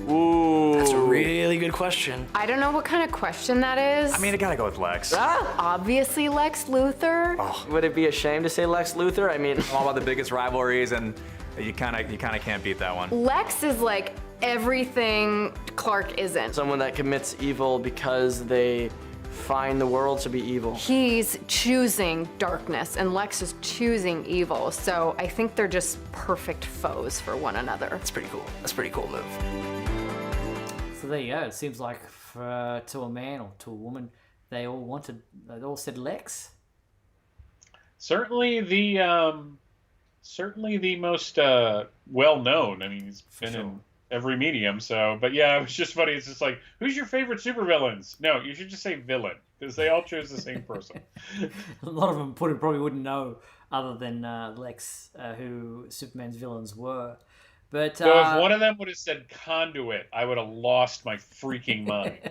Ooh. That's a really good question. I don't know what kind of question that is. I mean, I gotta go with Lex. Obviously Lex Luthor. Oh, would it be a shame to say Lex Luthor? I mean, all about the biggest rivalries, and you kind of can't beat that one. Lex is like everything Clark isn't. Someone that commits evil because they find the world to be evil. He's choosing darkness, and Lex is choosing evil. So I think they're just perfect foes for one another. That's pretty cool. That's a pretty cool move. So there you go. It seems like to a man or to a woman, they all said Lex. Certainly the most well known. I mean, he's been in every medium. So, but yeah, it was just funny. It's just like, who's your favorite supervillains? No, you should just say villain, because they all chose the same person. A lot of them probably wouldn't know other than Lex who Superman's villains were. But so if one of them would have said Conduit, I would have lost my freaking mind.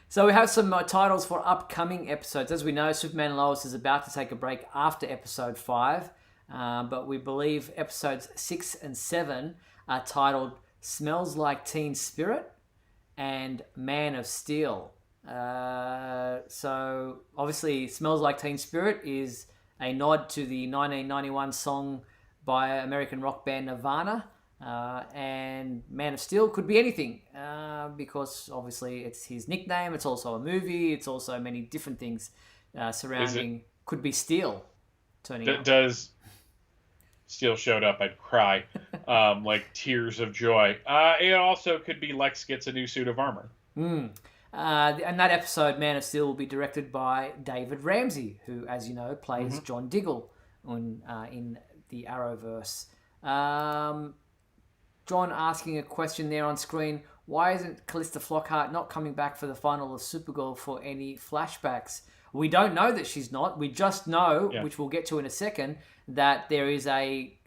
So we have some titles for upcoming episodes. As we know, Superman and Lois is about to take a break after episode 5, but we believe episodes 6 and 7 are titled Smells Like Teen Spirit and Man of Steel. So obviously Smells Like Teen Spirit is a nod to the 1991 song by American rock band Nirvana, and Man of Steel could be anything, because obviously it's his nickname, it's also a movie, it's also many different things surrounding, could be Steel turning up. Does Steel showed up, I'd cry, like tears of joy. It also could be Lex gets a new suit of armor. And that episode, Man of Steel, will be directed by David Ramsey, who, as you know, plays John Diggle in the Arrowverse. John asking a question there on screen: why isn't Callista Flockhart not coming back for the final of Supergirl for any flashbacks? We don't know that she's not. We just know, which we'll get to in a second, that there is a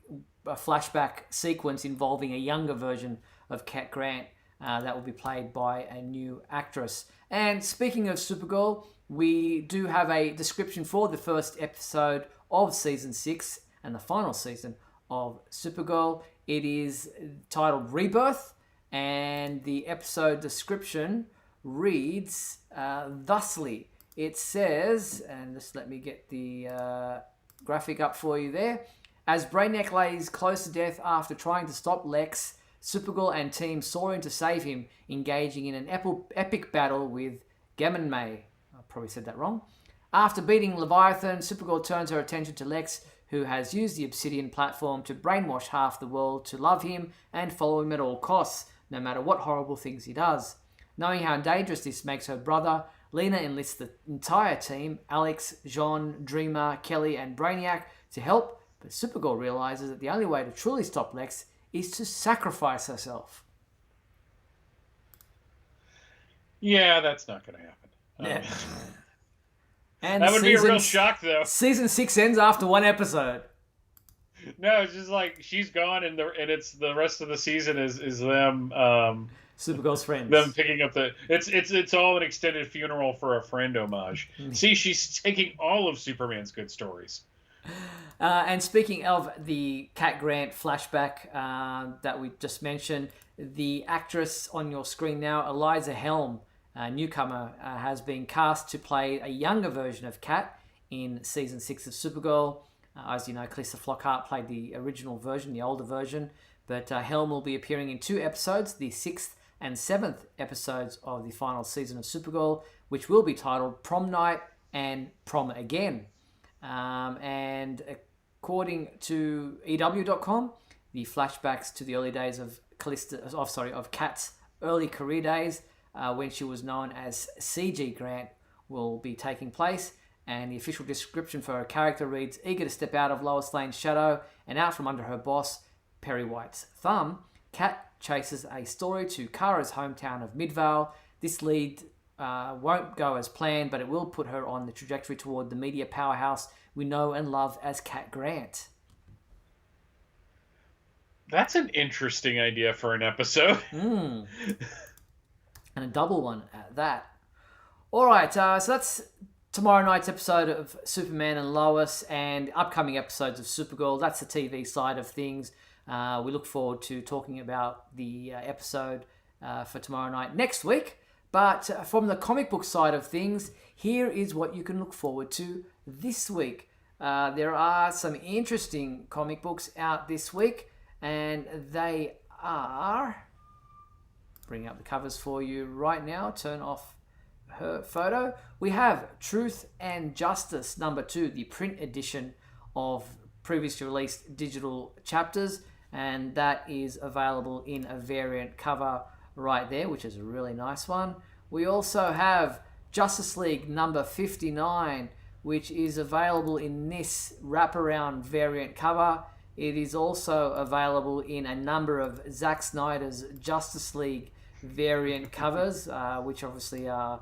flashback sequence involving a younger version of Cat Grant that will be played by a new actress. And speaking of Supergirl, we do have a description for the first episode of Season 6 and the final season of Supergirl. It is titled Rebirth, and the episode description reads thusly. It says, and just let me get the graphic up for you there. As Brainiac lays close to death after trying to stop Lex, Supergirl and team soar in to save him, engaging in an epic battle with Gammon May. I probably said that wrong. After beating Leviathan, Supergirl turns her attention to Lex, who has used the Obsidian platform to brainwash half the world to love him and follow him at all costs, no matter what horrible things he does. Knowing how dangerous this makes her brother, Lena enlists the entire team, Alex, Jean, Dreamer, Kelly, and Brainiac, to help, but Supergirl realizes that the only way to truly stop Lex is to sacrifice herself. Yeah, that's not going to happen. Yeah. And that would be a real shock, though. Season 6 ends after one episode. No, it's just like she's gone, and it's the rest of the season is them. Supergirl's friends. Them picking up the. It's all an extended funeral for a friend homage. See, she's taking all of Superman's good stories. And speaking of the Cat Grant flashback that we just mentioned, the actress on your screen now, Eliza Helm, a newcomer, has been cast to play a younger version of Cat in Season 6 of Supergirl. As you know, Callista Flockhart played the original version, the older version. But Helm will be appearing in 2 episodes, the 6th and 7th episodes of the final season of Supergirl, which will be titled Prom Night and Prom Again. And according to EW.com, the flashbacks to the early days of Kat's early career days, when she was known as CG Grant, will be taking place. And the official description for her character reads, eager to step out of Lois Lane's shadow and out from under her boss, Perry White's thumb, Kat chases a story to Kara's hometown of Midvale. This lead won't go as planned, but it will put her on the trajectory toward the media powerhouse we know and love as Kat Grant. That's an interesting idea for an episode. And a double one at that. All right, so that's tomorrow night's episode of Superman and Lois and upcoming episodes of Supergirl. That's the TV side of things. We look forward to talking about the episode for tomorrow night next week. But from the comic book side of things, here is what you can look forward to this week. There are some interesting comic books out this week, and they are... Bring up the covers for you right now. Turn off her photo. We have Truth and Justice #2, the print edition of previously released digital chapters, and that is available in a variant cover right there, which is a really nice one. We also have Justice League #59, which is available in this wraparound variant cover. It is also available in a number of Zack Snyder's Justice League variant covers, which obviously are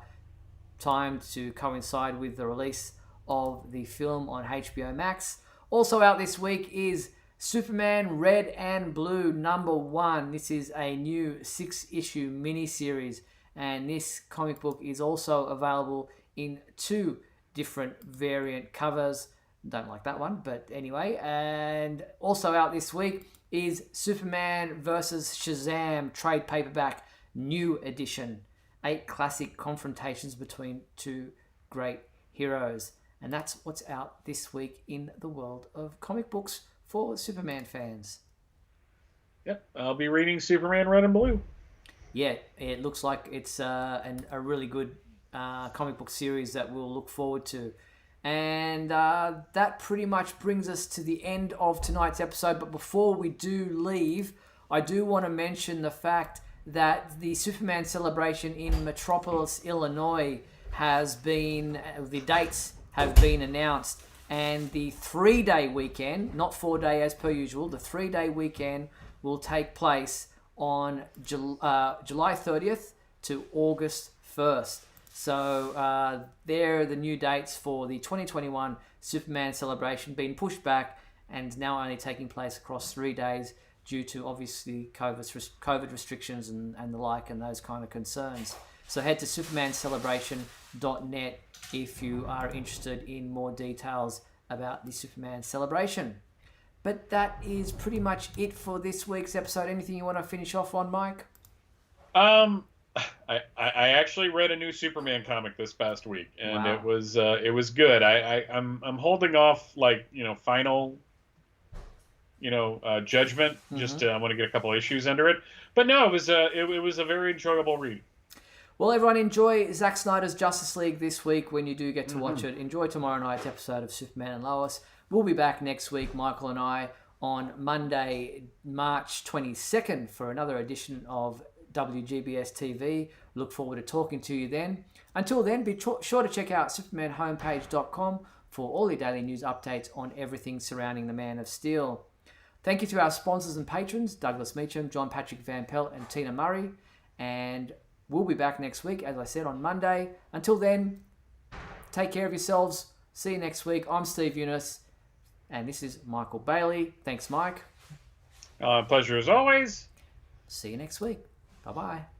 timed to coincide with the release of the film on HBO Max. Also out this week is Superman Red and Blue #1. This is a new 6-issue miniseries, and this comic book is also available in 2 different variant covers. Don't like that one, but anyway. And also out this week is Superman vs. Shazam trade paperback new edition. 8 classic confrontations between 2 great heroes. And that's what's out this week in the world of comic books for Superman fans. Yep, I'll be reading Superman Red and Blue. Yeah, it looks like it's a really good comic book series that we'll look forward to. And that pretty much brings us to the end of tonight's episode. But before we do leave, I do want to mention the fact that the Superman celebration in Metropolis, Illinois the dates have been announced, and the 3-day weekend, not 4-day as per usual, the 3-day weekend will take place on July 30th to August 1st. So there are the new dates for the 2021 Superman celebration being pushed back and now only taking place across 3 days due to obviously COVID restrictions and the like and those kind of concerns. So head to supermancelebration.net if you are interested in more details about the Superman celebration. But that is pretty much it for this week's episode. Anything you want to finish off on, Mike? I actually read a new Superman comic this past week, and Wow. it was good. I'm holding off final judgment. Just I want to get a couple issues under it. But no, it was a very enjoyable read. Well, everyone, enjoy Zack Snyder's Justice League this week when you do get to watch it. Enjoy tomorrow night's episode of Superman and Lois. We'll be back next week, Michael and I, on Monday, March 22nd for another edition of WGBS TV. Look forward to talking to you then. Until then, be sure to check out supermanhomepage.com for all your daily news updates on everything surrounding the Man of Steel. Thank you to our sponsors and patrons, Douglas Meacham, John Patrick Van Pelt, and Tina Murray. And we'll be back next week, as I said, on Monday. Until then, take care of yourselves. See you next week. I'm Steve Eunice, and this is Michael Bailey. Thanks, Mike. Pleasure as always. See you next week. Bye-bye.